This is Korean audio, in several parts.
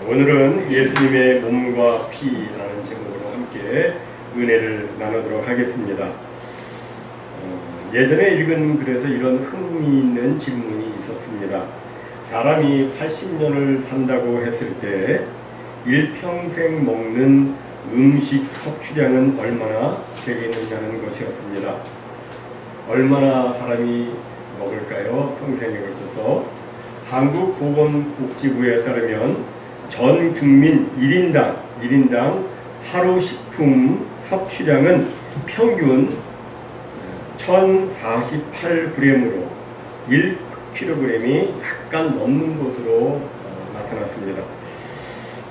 오늘은 예수님의 몸과 피라는 제목으로 함께 은혜를 나누도록 하겠습니다. 예전에 읽은 글에서 이런 흥미있는 질문이 있었습니다. 사람이 80년을 산다고 했을 때 일평생 먹는 음식 섭취량은 얼마나 되겠느냐는 것이었습니다. 얼마나 사람이 먹을까요? 평생에 걸쳐서. 한국보건복지부에 따르면 전 국민 1인당 하루 식품 섭취량은 평균 1048g으로 1kg이 약간 넘는 것으로 나타났습니다.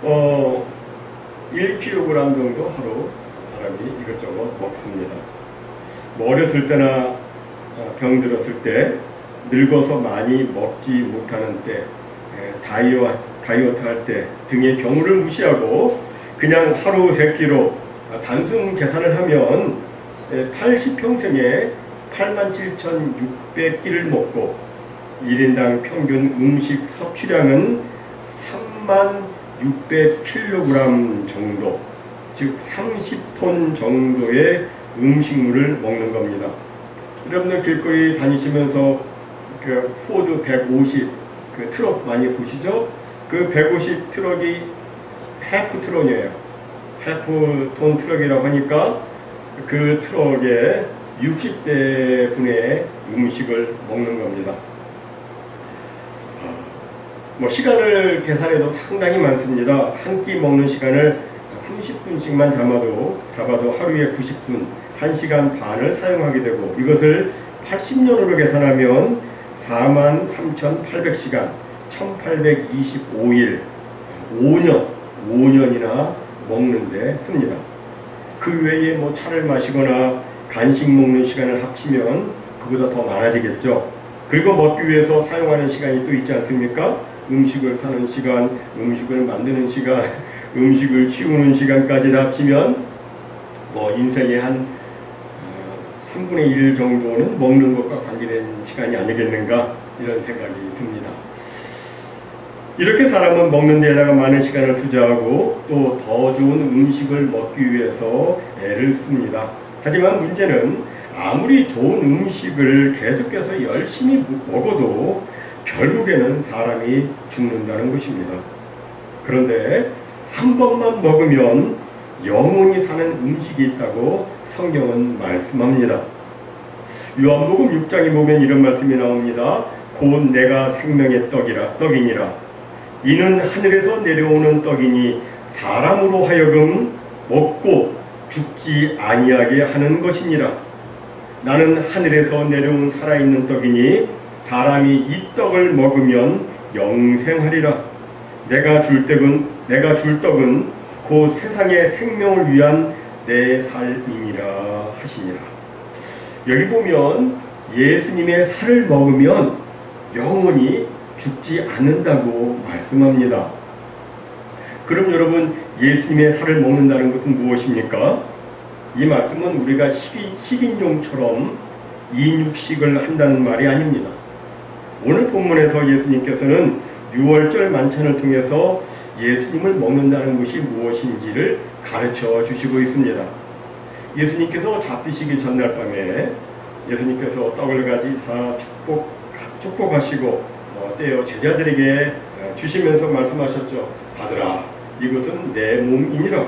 1kg 정도 하루 사람이 이것저것 먹습니다. 어렸을 때나 병들었을 때, 늙어서 많이 먹지 못하는 때, 다이어트 할 때 등의 경우를 무시하고 그냥 하루 3끼로 단순 계산을 하면 80평생에 87,600끼를 먹고 1인당 평균 음식 섭취량은 36,600kg 정도, 즉 30톤 정도의 음식물을 먹는 겁니다. 여러분들 길거리 다니시면서 그 포드 150 그 트럭 많이 보시죠? 그 150 트럭이 해프 트럭이에요. 해프 톤 트럭이라고 하니까 그 트럭에 60대 분의 음식을 먹는 겁니다. 시간을 계산해도 상당히 많습니다. 한 끼 먹는 시간을 30분씩만 잡아도 하루에 90분, 1시간 반을 사용하게 되고, 이것을 80년으로 계산하면 43,800시간, 1825일, 5년이나 먹는데 씁니다. 그 외에 차를 마시거나 간식 먹는 시간을 합치면 그보다 더 많아지겠죠. 그리고 먹기 위해서 사용하는 시간이 또 있지 않습니까? 음식을 사는 시간, 음식을 만드는 시간, 음식을 치우는 시간까지 다 합치면 인생의 한 3분의 1 정도는 먹는 것과 관계된 시간이 아니겠는가, 이런 생각이 듭니다. 이렇게 사람은 먹는 데에다가 많은 시간을 투자하고 또 더 좋은 음식을 먹기 위해서 애를 씁니다. 하지만 문제는 아무리 좋은 음식을 계속해서 열심히 먹어도 결국에는 사람이 죽는다는 것입니다. 그런데 한 번만 먹으면 영원히 사는 음식이 있다고 성경은 말씀합니다. 요한복음 6장에 보면 이런 말씀이 나옵니다. 곧 내가 생명의 떡이니라. 이는 하늘에서 내려오는 떡이니 사람으로 하여금 먹고 죽지 아니하게 하는 것이니라. 나는 하늘에서 내려온 살아있는 떡이니 사람이 이 떡을 먹으면 영생하리라. 내가 줄 떡은 곧 세상의 생명을 위한 내 살이니라 하시니라. 여기 보면 예수님의 살을 먹으면 영원히 죽지 않는다고 말씀합니다. 그럼 여러분, 예수님의 살을 먹는다는 것은 무엇입니까? 이 말씀은 우리가 식인종처럼 이인육식을 한다는 말이 아닙니다. 오늘 본문에서 예수님께서는 유월절 만찬을 통해서 예수님을 먹는다는 것이 무엇인지를 가르쳐 주시고 있습니다. 예수님께서 잡수시기 전날 밤에 예수님께서 떡을 가지사 축복하시고 떼어 제자들에게 주시면서 말씀하셨죠. 받으라, 이것은 내 몸이니라.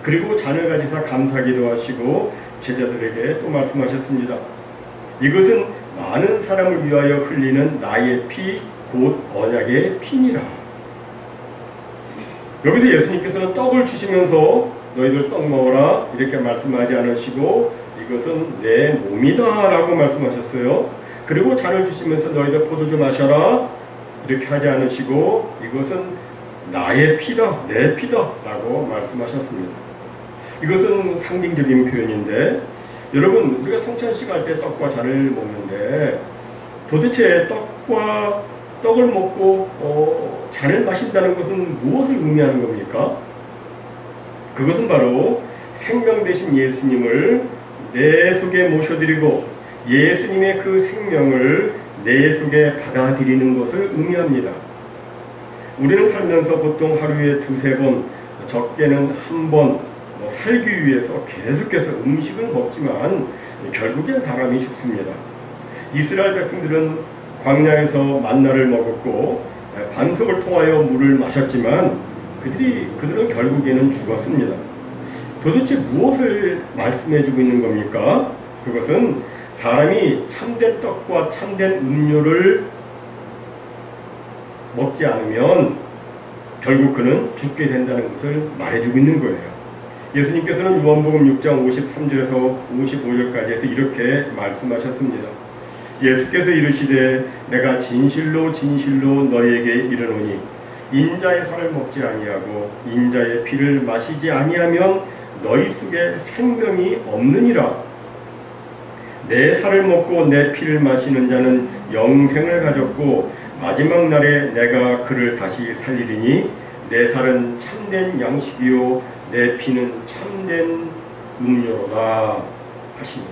그리고 잔을 가지사 감사기도 하시고 제자들에게 또 말씀하셨습니다. 이것은 많은 사람을 위하여 흘리는 나의 피, 곧 언약의 피니라. 여기서 예수님께서는 떡을 주시면서 너희들 떡 먹어라 이렇게 말씀하지 않으시고 이것은 내 몸이다 라고 말씀하셨어요. 그리고 잔을 주시면서 너희들 포도주 마셔라 이렇게 하지 않으시고 이것은 나의 피다, 내 피다 라고 말씀하셨습니다. 이것은 상징적인 표현인데, 여러분, 우리가 성찬식 할 때 떡과 잔을 먹는데 도대체 떡을 먹고 잔을 마신다는 것은 무엇을 의미하는 겁니까? 그것은 바로 생명 되신 예수님을 내 속에 모셔드리고 예수님의 그 생명을 내 속에 받아들이는 것을 의미합니다. 우리는 살면서 보통 하루에 두세 번, 적게는 한 번 살기 위해서 계속해서 음식을 먹지만 결국엔 사람이 죽습니다. 이스라엘 백성들은 광야에서 만나를 먹었고 반석을 통하여 물을 마셨지만 그들은 결국에는 죽었습니다. 도대체 무엇을 말씀해주고 있는 겁니까? 그것은 사람이 참된 떡과 참된 음료를 먹지 않으면 결국 그는 죽게 된다는 것을 말해주고 있는 거예요. 예수님께서는 요한복음 6장 53절에서 55절까지 해서 이렇게 말씀하셨습니다. 예수께서 이르시되 내가 진실로 진실로 너희에게 이르노니 인자의 살을 먹지 아니하고 인자의 피를 마시지 아니하면 너희 속에 생명이 없느니라. 내 살을 먹고 내 피를 마시는 자는 영생을 가졌고 마지막 날에 내가 그를 다시 살리리니 내 살은 참된 양식이요 내 피는 참된 음료로다 하시니라.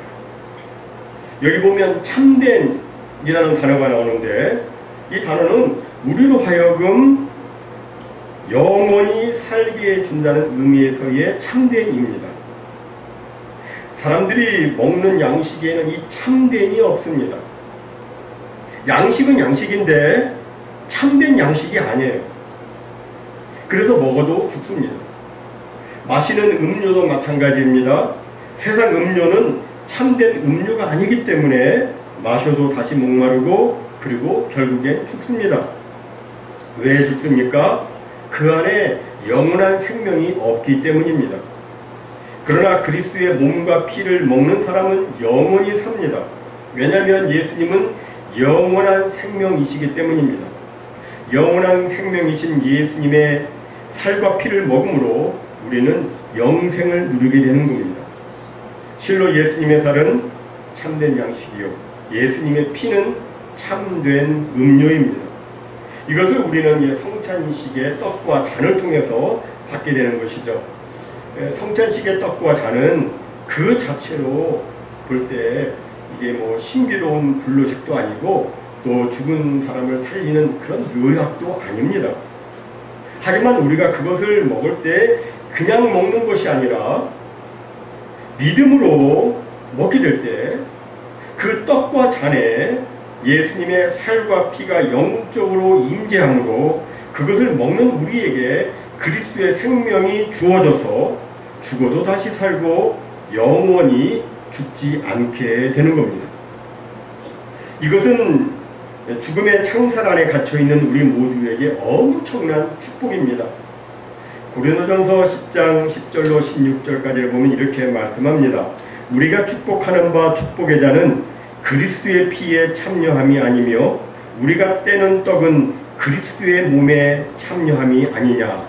여기 보면 참된이라는 단어가 나오는데 이 단어는 우리로 하여금 영원히 살게 해준다는 의미에서의 참된입니다. 사람들이 먹는 양식에는 이 참된이 없습니다. 양식은 양식인데 참된 양식이 아니에요. 그래서 먹어도 죽습니다. 마시는 음료도 마찬가지입니다. 세상 음료는 참된 음료가 아니기 때문에 마셔도 다시 목마르고 그리고 결국엔 죽습니다. 왜 죽습니까? 그 안에 영원한 생명이 없기 때문입니다. 그러나 그리스도의 몸과 피를 먹는 사람은 영원히 삽니다. 왜냐하면 예수님은 영원한 생명이시기 때문입니다. 영원한 생명이신 예수님의 살과 피를 먹음으로 우리는 영생을 누리게 되는 겁니다. 실로 예수님의 살은 참된 양식이요 예수님의 피는 참된 음료입니다. 이것을 우리는 성찬식의 떡과 잔을 통해서 받게 되는 것이죠. 성찬식의 떡과 잔은 그 자체로 볼 때 이게 뭐 신비로운 불로식도 아니고 또 죽은 사람을 살리는 그런 묘약도 아닙니다. 하지만 우리가 그것을 먹을 때 그냥 먹는 것이 아니라 믿음으로 먹게 될 때 그 떡과 잔에 예수님의 살과 피가 영적으로 임재함으로 그것을 먹는 우리에게 그리스도의 생명이 주어져서 죽어도 다시 살고 영원히 죽지 않게 되는 겁니다. 이것은 죽음의 창살 안에 갇혀있는 우리 모두에게 엄청난 축복입니다. 고린도전서 10장 10절로 16절까지 보면 이렇게 말씀합니다. 우리가 축복하는 바 축복의 자는 그리스도의 피에 참여함이 아니며 우리가 떼는 떡은 그리스도의 몸에 참여함이 아니냐.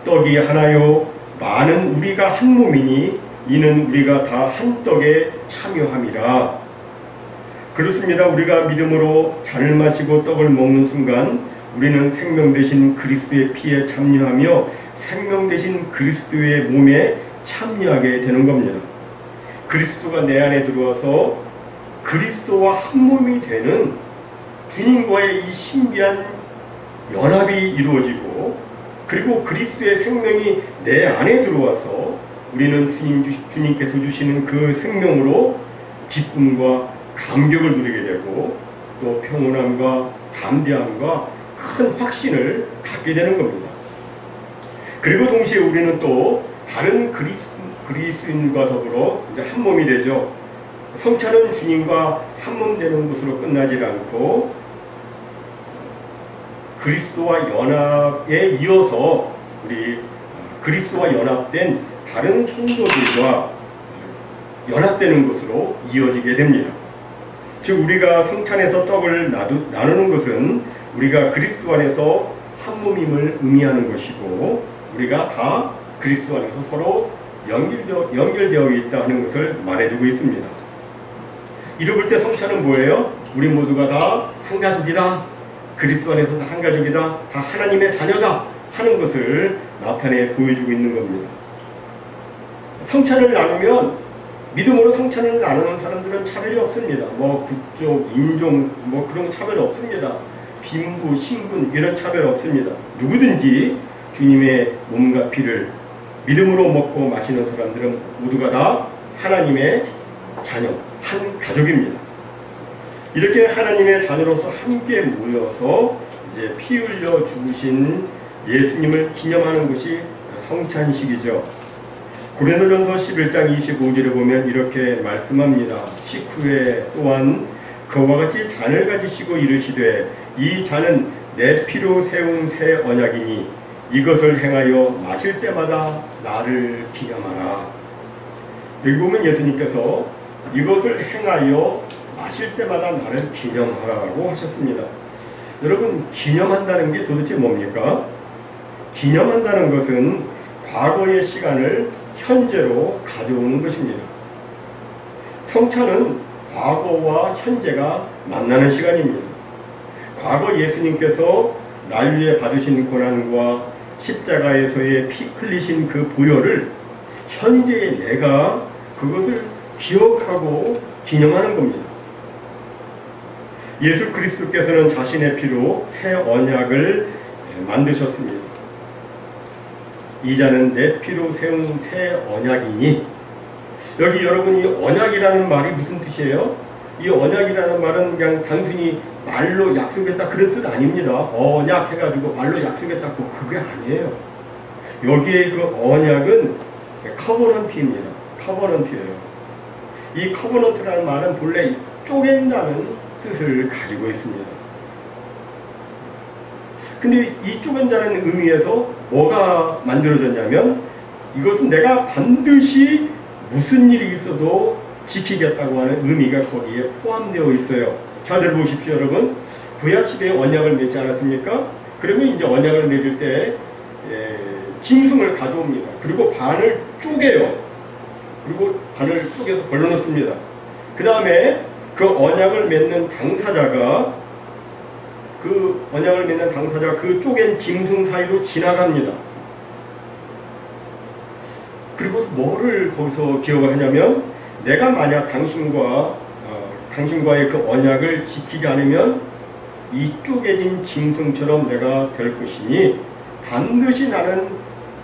떡이 하나요 많은 우리가 한 몸이니 이는 우리가 다 한 떡에 참여함이라. 그렇습니다. 우리가 믿음으로 잔을 마시고 떡을 먹는 순간 우리는 생명 되신 그리스도의 피에 참여하며 생명 되신 그리스도의 몸에 참여하게 되는 겁니다. 그리스도가 내 안에 들어와서 그리스도와 한 몸이 되는 주님과의 이 신비한 연합이 이루어지고 그리고 그리스도의 생명이 내 안에 들어와서 우리는 주님께서 주시는 그 생명으로 기쁨과 감격을 누리게 되고 또 평온함과 담대함과 큰 확신을 갖게 되는 겁니다. 그리고 동시에 우리는 또 다른 그리스도인과 더불어 이제 한 몸이 되죠. 성찬은 주님과 한 몸 되는 것으로 끝나지 않고 그리스도와 연합에 이어서 우리 그리스도와 연합된 다른 성도들과 연합되는 것으로 이어지게 됩니다. 즉 우리가 성찬에서 떡을 나누는 것은 우리가 그리스도 안에서 한 몸임을 의미하는 것이고 우리가 다 그리스도 안에서 서로 연결되어 있다 하는 것을 말해주고 있습니다. 이를 볼 때 성찬은 뭐예요? 우리 모두가 다 한 가족이다. 그리스도 안에서는 한 가족이다. 다 하나님의 자녀다 하는 것을 나타내 보여주고 있는 겁니다. 성찬을 나누면 믿음으로 성찬을 나누는 사람들은 차별이 없습니다. 뭐 국적, 인종 뭐 그런 차별 없습니다. 빈부, 신분 이런 차별 없습니다. 누구든지 주님의 몸과 피를 믿음으로 먹고 마시는 사람들은 모두가 다 하나님의 자녀, 한 가족입니다. 이렇게 하나님의 자녀로서 함께 모여서 이제 피 흘려 죽으신 예수님을 기념하는 것이 성찬식이죠. 고린도전서 11장 25절에 보면 이렇게 말씀합니다. 식후에 또한 그와 같이 잔을 가지시고 이르시되 이 잔은 내 피로 세운 새 언약이니 이것을 행하여 마실 때마다 나를 기념하라. 여기 보면 예수님께서 이것을 행하여 마실 때마다 나를 기념하라고 하셨습니다. 여러분, 기념한다는 게 도대체 뭡니까? 기념한다는 것은 과거의 시간을 현재로 가져오는 것입니다. 성찬은 과거와 현재가 만나는 시간입니다. 과거 예수님께서 날 위해 받으신 고난과 십자가에서의 피 흘리신 그 보혈을 현재의 내가 그것을 기억하고 기념하는 겁니다. 예수 그리스도께서는 자신의 피로 새 언약을 만드셨습니다. 이 잔은 내 피로 세운 새 언약이니, 여기 여러분이 언약이라는 말이 무슨 뜻이에요? 이 언약이라는 말은 그냥 단순히 말로 약속했다 그런 뜻 아닙니다. 언약 해가지고 말로 약속했다 그게 아니에요. 여기에 그 언약은 커버넌트입니다. 커버넌트예요. 이 커버넌트라는 말은 본래 쪼갠다는 뜻을 가지고 있습니다. 근데 이 쪼갠다는 의미에서 뭐가 만들어졌냐면, 이것은 내가 반드시 무슨 일이 있어도 지키겠다고 하는 의미가 거기에 포함되어 있어요. 잘 들어보십시오, 여러분. 구약 시대에 언약을 맺지 않았습니까? 그러면 이제 언약을 맺을 때 짐승을 가져옵니다. 그리고 반을 쪼개요. 그리고 반을 쪼개서 걸러놓습니다. 그 다음에 그 언약을 맺는 당사자가 그 쪼갠 짐승 사이로 지나갑니다. 그리고 뭐를 거기서 기억을 하냐면, 내가 만약 당신과의 그 언약을 지키지 않으면 이 쪼개진 짐승처럼 내가 될 것이니 반드시 나는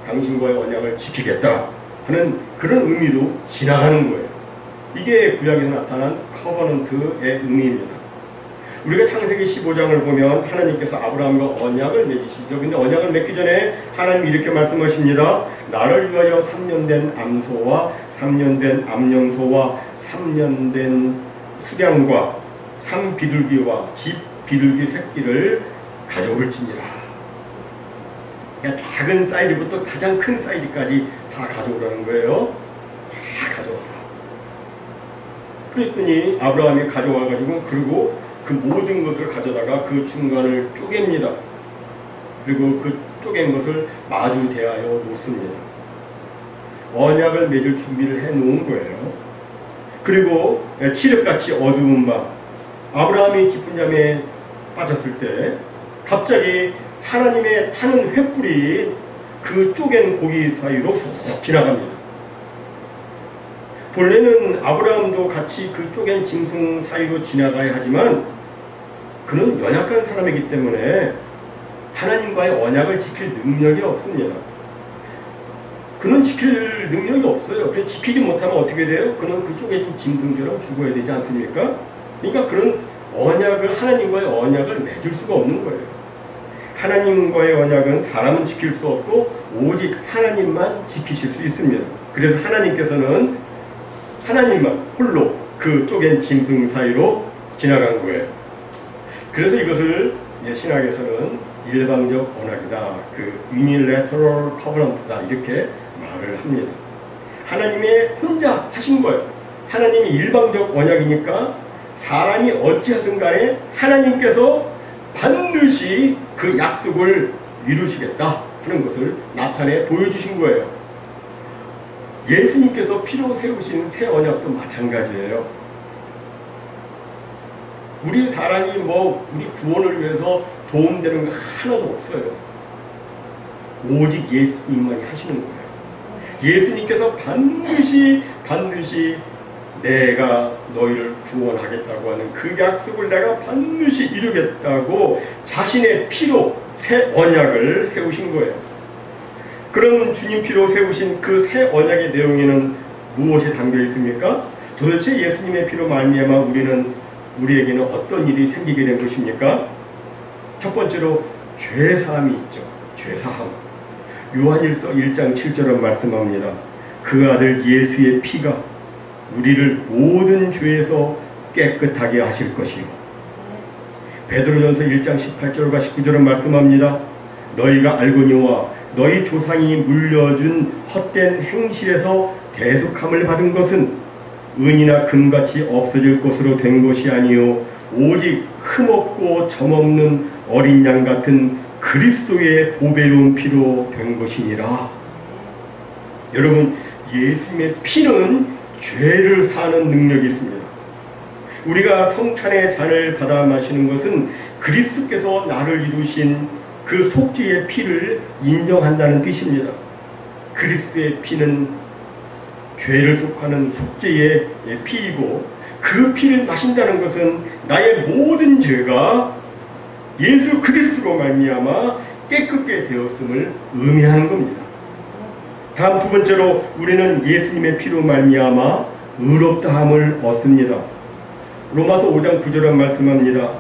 당신과의 언약을 지키겠다 하는 그런 의미로 지나가는 거예요. 이게 구약에서 나타난 커버넌트의 의미입니다. 우리가 창세기 15장을 보면 하나님께서 아브라함과 언약을 맺으시죠. 근데 언약을 맺기 전에 하나님이 이렇게 말씀하십니다. 나를 위하여 3년 된 암소와 3년 된 암염소와 3년 된 수량과 3비둘기와 집 비둘기 새끼를 가져올지니라. 그러니까 작은 사이즈부터 가장 큰 사이즈까지 다 가져오라는 거예요. 다 가져와라. 그랬더니 아브라함이 가져와가지고, 그리고 그 모든 것을 가져다가 그 중간을 쪼갭니다. 그리고 그 쪼갠 것을 마주 대하여 놓습니다. 언약을 맺을 준비를 해 놓은 거예요. 그리고 칠흑같이 어두운 밤, 아브라함이 깊은 잠에 빠졌을 때 갑자기 하나님의 타는 횃불이 그 쪼갠 고기 사이로 쑥 지나갑니다. 본래는 아브라함도 같이 그 쪼갠 짐승 사이로 지나가야 하지만 그는 연약한 사람이기 때문에 하나님과의 언약을 지킬 능력이 없습니다. 그는 지킬 능력이 없어요. 그냥 지키지 못하면 어떻게 돼요? 그는 그 쪼개진 짐승처럼 죽어야 되지 않습니까? 그러니까 그런 하나님과의 언약을 맺을 수가 없는 거예요. 하나님과의 언약은 사람은 지킬 수 없고 오직 하나님만 지키실 수 있습니다. 그래서 하나님만 홀로 그 쪼갠 짐승 사이로 지나간 거예요. 그래서 이것을 신학에서는 일방적 언약이다, 그 unilateral covenant다 이렇게 말을 합니다. 하나님의 혼자 하신 거예요. 하나님이 일방적 언약이니까 사람이 어찌하든 간에 하나님께서 반드시 그 약속을 이루시겠다 하는 것을 나타내 보여주신 거예요. 예수님께서 피로 세우신 새 언약도 마찬가지예요. 우리 사람이 우리 구원을 위해서 도움되는 거 하나도 없어요. 오직 예수님만이 하시는 거예요. 예수님께서 반드시 내가 너희를 구원하겠다고 하는 그 약속을 내가 반드시 이루겠다고 자신의 피로 새 언약을 세우신 거예요. 그럼 주님 피로 세우신 그 새 언약의 내용에는 무엇이 담겨 있습니까? 도대체 예수님의 피로 말미암아 우리에게는 어떤 일이 생기게 된 것입니까? 첫 번째로 죄사함이 있죠. 죄사함. 요한일서 1장 7절은 말씀합니다. 그 아들 예수의 피가 우리를 모든 죄에서 깨끗하게 하실 것이요. 베드로전서 1장 18절과 19절은 말씀합니다. 너희가 알거니와 너희 조상이 물려준 헛된 행실에서 대속함을 받은 것은 은이나 금같이 없어질 것으로 된 것이 아니요 오직 흠없고 점없는 어린 양 같은 그리스도의 보배로운 피로 된 것이니라. 여러분, 예수님의 피는 죄를 사는 능력이 있습니다. 우리가 성찬의 잔을 받아 마시는 것은 그리스도께서 나를 이루신 그 속죄의 피를 인정한다는 뜻입니다. 그리스도의 피는 죄를 속하는 속죄의 피이고, 그 피를 마신다는 것은 나의 모든 죄가 예수 그리스도로 말미암아 깨끗게 되었음을 의미하는 겁니다. 다음 두 번째로 우리는 예수님의 피로 말미암아 의롭다함을 얻습니다. 로마서 5장 9절은 말씀합니다.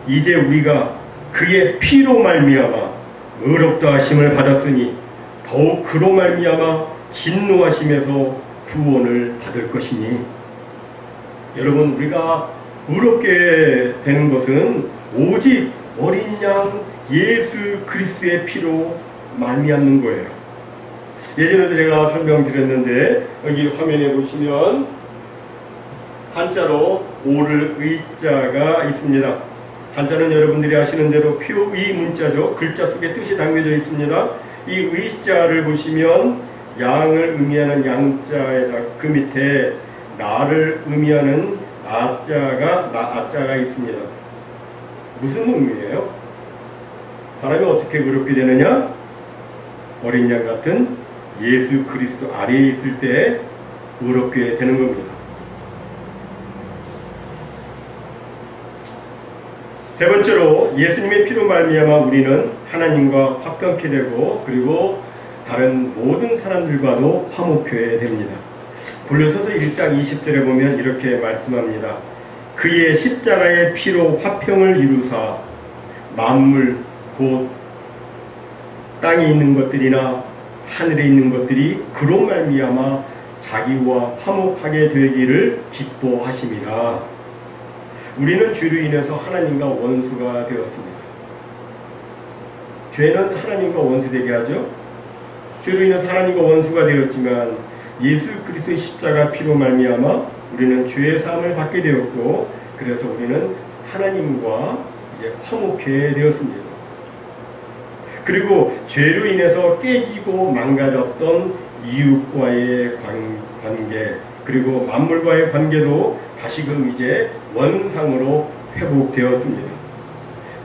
이제 우리가 그의 피로 말미암아 의롭다 하심을 받았으니 더욱 그로 말미암아 진노하심에서 구원을 받을 것이니. 여러분, 우리가 의롭게 되는 것은 오직 어린 양 예수 그리스도의 피로 말미암는 거예요. 예전에도 제가 설명드렸는데 여기 화면에 보시면 한자로 오를 의자가 있습니다. 한자는 여러분들이 아시는 대로 표의 문자죠. 글자 속에 뜻이 담겨져 있습니다. 이 의자를 보시면 양을 의미하는 양자에다 그 밑에 나를 의미하는 아자가 있습니다. 무슨 의미예요? 사람이 어떻게 의롭게 되느냐? 어린 양 같은 예수 그리스도 아래에 있을 때 의롭게 되는 겁니다. 세 번째로 예수님의 피로 말미암아 우리는 하나님과 화평케 되고, 그리고 다른 모든 사람들과도 화목해 됩니다. 골로새서 1장 20절에 보면 이렇게 말씀합니다. 그의 십자가의 피로 화평을 이루사 만물 곧 땅에 있는 것들이나 하늘에 있는 것들이 그로 말미암아 자기와 화목하게 되기를 기뻐하심이라. 우리는 죄로 인해서 하나님과 원수가 되었습니다. 죄는 하나님과 원수되게 하죠. 죄로 인해서 하나님과 원수가 되었지만 예수 그리스도의 십자가 피로 말미암아 우리는 죄의 사함을 받게 되었고, 그래서 우리는 하나님과 이제 화목해 되었습니다. 그리고 죄로 인해서 깨지고 망가졌던 이웃과의 관계, 그리고 만물과의 관계도 다시금 이제 원상으로 회복되었습니다.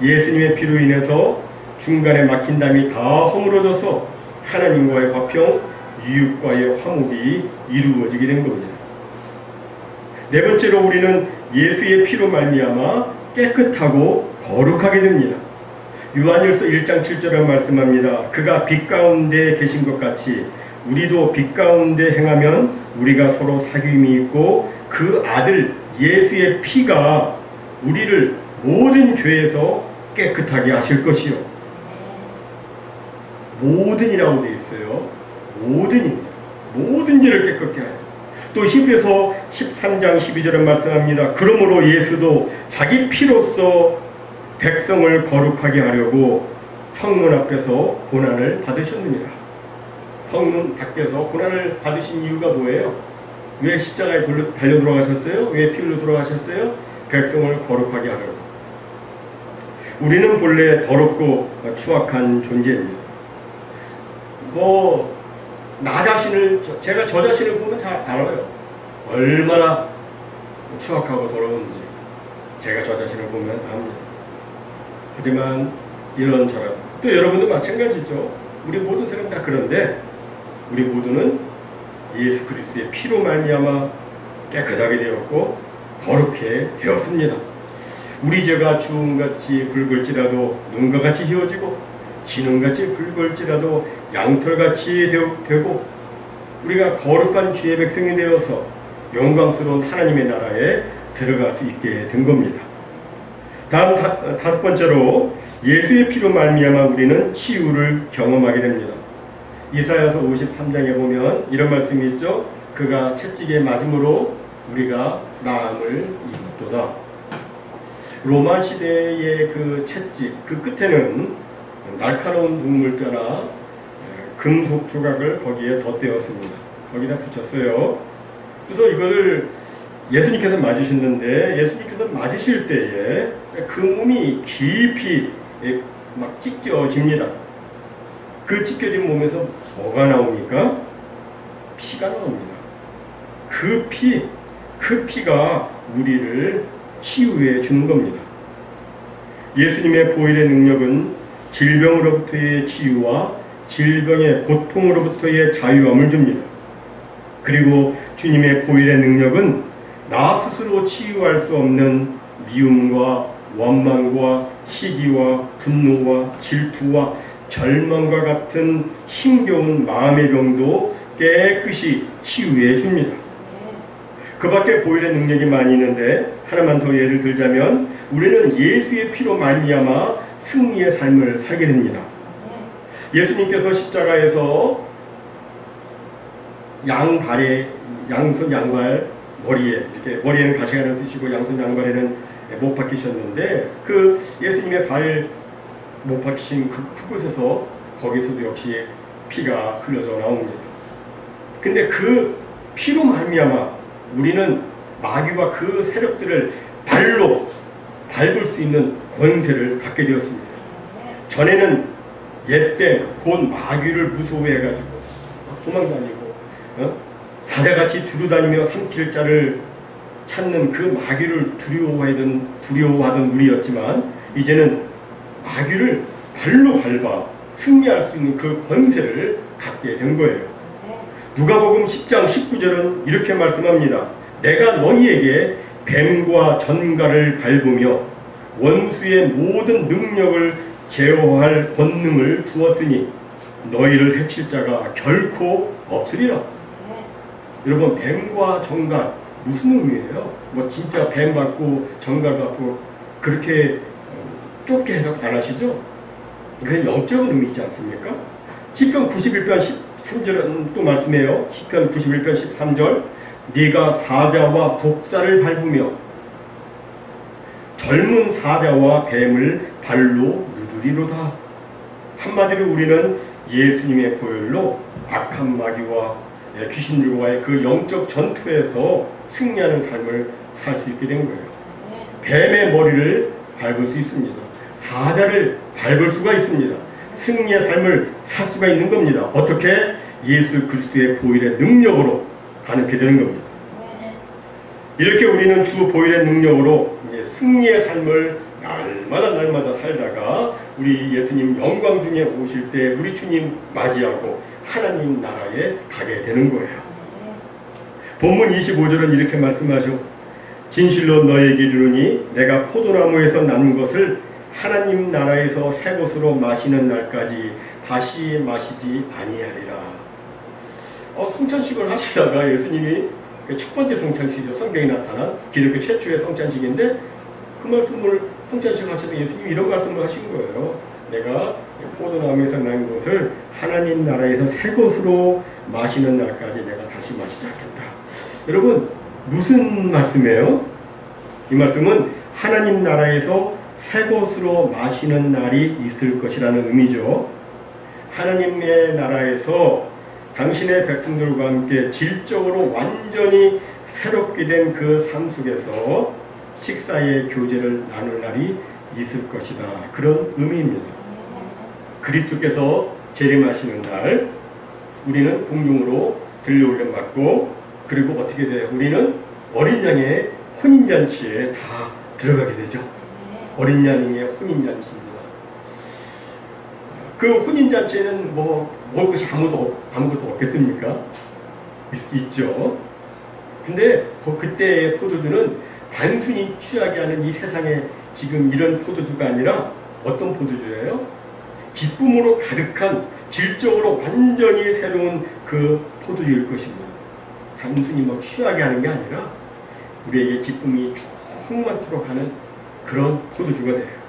예수님의 피로 인해서 중간에 막힌 담이 다 허물어져서 하나님과의 화평, 이웃과의 화목이 이루어지게 된 겁니다. 네 번째로 우리는 예수의 피로 말미암아 깨끗하고 거룩하게 됩니다. 요한일서 1장 7절에 말씀합니다. 그가 빛 가운데 계신 것 같이 우리도 빛 가운데 행하면 우리가 서로 사귐이 있고, 그 아들 예수의 피가 우리를 모든 죄에서 깨끗하게 하실 것이요. 모든이라고 되어 있어요. 모든입니다. 모든 죄를 깨끗게 하여. 또 히브리서 13장 12절은 말씀합니다. 그러므로 예수도 자기 피로써 백성을 거룩하게 하려고 성문 앞에서 고난을 받으셨느니라. 성문 밖에서 고난을 받으신 이유가 뭐예요? 왜 십자가에 달려 돌아가셨어요? 왜 피 흘려 돌아가셨어요? 백성을 거룩하게 하려고. 우리는 본래 더럽고 추악한 존재입니다. 나 자신을, 제가 저 자신을 보면 잘 알아요. 얼마나 추악하고 더러운지 제가 저 자신을 보면 압니다. 하지만 이런저런, 또 여러분도 마찬가지죠. 우리 모든 사람 다 그런데 우리 모두는 예수 그리스도의 피로 말미암아 깨끗하게 되었고 거룩해 되었습니다. 우리 죄가 주홍같이 붉을지라도 눈과 같이 희어지고 진홍같이 붉을지라도 양털같이 되고 우리가 거룩한 주의 백성이 되어서 영광스러운 하나님의 나라에 들어갈 수 있게 된 겁니다. 다음 다섯 번째로 예수의 피로 말미암아 우리는 치유를 경험하게 됩니다. 이사야서 53장에 보면 이런 말씀이 있죠. 그가 채찍에 맞음으로 우리가 나음을 입었도다. 로마 시대의 그 채찍, 그 끝에는 날카로운 동물뼈나 금속 조각을 거기에 덧대었습니다. 거기다 붙였어요. 그래서 이거를 예수님께서 맞으셨는데 예수님께서 맞으실 때에 그 몸이 깊이 막 찢겨집니다. 그 찢겨진 몸에서 뭐가 나옵니까? 피가 나옵니다. 그 피가 우리를 치유해 주는 겁니다. 예수님의 보혈의 능력은 질병으로부터의 치유와 질병의 고통으로부터의 자유함을 줍니다. 그리고 주님의 보혈의 능력은 나 스스로 치유할 수 없는 미움과 원망과 시기와 분노와 질투와 절망과 같은 힘겨운 마음의 병도 깨끗이 치유해 줍니다. 그 밖에 보혈의 능력이 많이 있는데 하나만 더 예를 들자면 우리는 예수의 피로 말미암아 승리의 삶을 살게 됩니다. 예수님께서 십자가에서 양손 양발 머리에 이렇게 머리에는 가시관을 쓰시고 양손 양발에는 못 박히셨는데 그 예수님의 발 못 박히신 그곳에서 거기서도 역시 피가 흘러져 나옵니다. 근데 그 피로 말미암아 우리는 마귀와 그 세력들을 발로 밟을 수 있는 권세를 갖게 되었습니다. 전에는 옛때 곧 마귀를 무서워해가지고 도망다니고 사자같이 두루다니며 삼킬 자를 찾는 그 마귀를 두려워하던 우리였지만 이제는 마귀를 발로 밟아 승리할 수 있는 그 권세를 갖게 된 거예요. 누가복음 10장 19절은 이렇게 말씀합니다. 내가 너희에게 뱀과 전갈을 밟으며 원수의 모든 능력을 제어할 권능을 주었으니 너희를 해칠 자가 결코 없으리라. 여러분, 뱀과 전갈 무슨 의미예요? 뭐 진짜 뱀 받고 전갈 받고 그렇게 좁게 해석 안 하시죠? 그건 영적인 의미이지 않습니까? 시편 91편 13절은 또 말씀해요. 시편 91편 13절 네가 사자와 독사를 밟으며 젊은 사자와 뱀을 발로 누르리로다. 한마디로 우리는 예수님의 보혈로 악한 마귀와 귀신들과의 그 영적 전투에서 승리하는 삶을 살 수 있게 된 거예요. 뱀의 머리를 밟을 수 있습니다. 사자를 밟을 수가 있습니다. 승리의 삶을 살 수가 있는 겁니다. 어떻게? 예수 그리스도의 보혈의 능력으로 가능하게 되는 겁니다. 이렇게 우리는 주 보혈의 능력으로 승리의 삶을 날마다 살다가 우리 예수님 영광 중에 오실 때 우리 주님 맞이하고 하나님 나라에 가게 되는 거예요. 본문 25절은 이렇게 말씀하죠. 진실로 너에게 이르노니 내가 포도나무에서 난 것을 하나님 나라에서 새 것으로 마시는 날까지 다시 마시지 아니하리라. 성찬식을 하시다가 예수님이 첫 번째 성찬식이죠. 성경에 나타난 기독교 최초의 성찬식인데 그 말씀을 성찬식을 하시다가 예수님이 이런 말씀을 하신 거예요. 내가 포도나무에서 난 것을 하나님 나라에서 새 것으로 마시는 날까지 내가 다시 마시지 않겠다. 여러분, 무슨 말씀이에요? 이 말씀은 하나님 나라에서 새 것으로 마시는 날이 있을 것이라는 의미죠. 하나님의 나라에서 당신의 백성들과 함께 질적으로 완전히 새롭게 된 그 삶 속에서 식사의 교제를 나눌 날이 있을 것이다. 그런 의미입니다. 그리스도께서 재림하시는 날 우리는 공중으로 들려올림 받고 그리고 어떻게 돼요? 우리는 어린 양의 혼인잔치에 다 들어가게 되죠. 어린 양의 혼인잔치입니다. 그 혼인잔치에는 먹을 것이 아무것도 없겠습니까? 있죠. 근데 그때의 포도주는 단순히 취하게 하는 이 세상에 지금 이런 포도주가 아니라 어떤 포도주예요? 기쁨으로 가득한 질적으로 완전히 새로운 그 포도주일 것입니다. 단순히 뭐 취하게 하는 게 아니라 우리에게 기쁨이 충만토록 하는 그런 포도주가 돼요.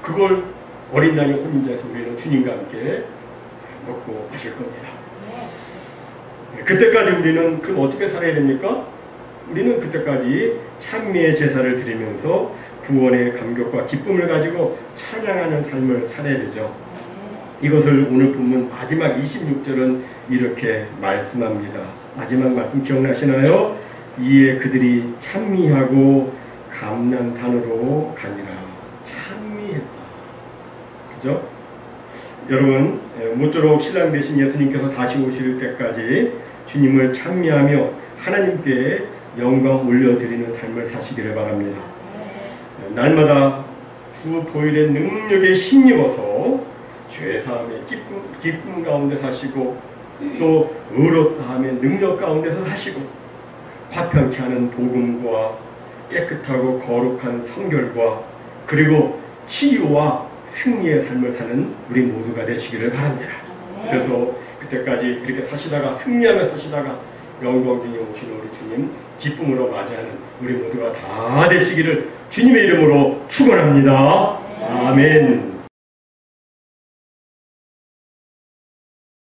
그걸 어린 양의 혼인자에서 우리는 주님과 함께 먹고 마실 겁니다. 그때까지 우리는 그럼 어떻게 살아야 됩니까? 우리는 그때까지 찬미의 제사를 드리면서 구원의 감격과 기쁨을 가지고 찬양하는 삶을 살아야 되죠. 이것을 오늘 본문 마지막 26절은 이렇게 말씀합니다. 마지막 말씀 기억나시나요? 이에 그들이 찬미하고 감난산으로 가니라. 찬미했다. 그죠? 여러분, 모쪼록 신랑 되신 예수님께서 다시 오실 때까지 주님을 찬미하며 하나님께 영광 올려드리는 삶을 사시기를 바랍니다. 날마다 주 보혈의 능력에 힘입어서 죄사함의 기쁨 가운데 사시고 또 의롭다함의 능력 가운데서 사시고 화평케 하는 복음과 깨끗하고 거룩한 성결과 그리고 치유와 승리의 삶을 사는 우리 모두가 되시기를 바랍니다. 그래서 그때까지 그렇게 사시다가 승리하며 사시다가 영광중에 오신 우리 주님 기쁨으로 맞이하는 우리 모두가 다 되시기를 주님의 이름으로 축원합니다. 아멘.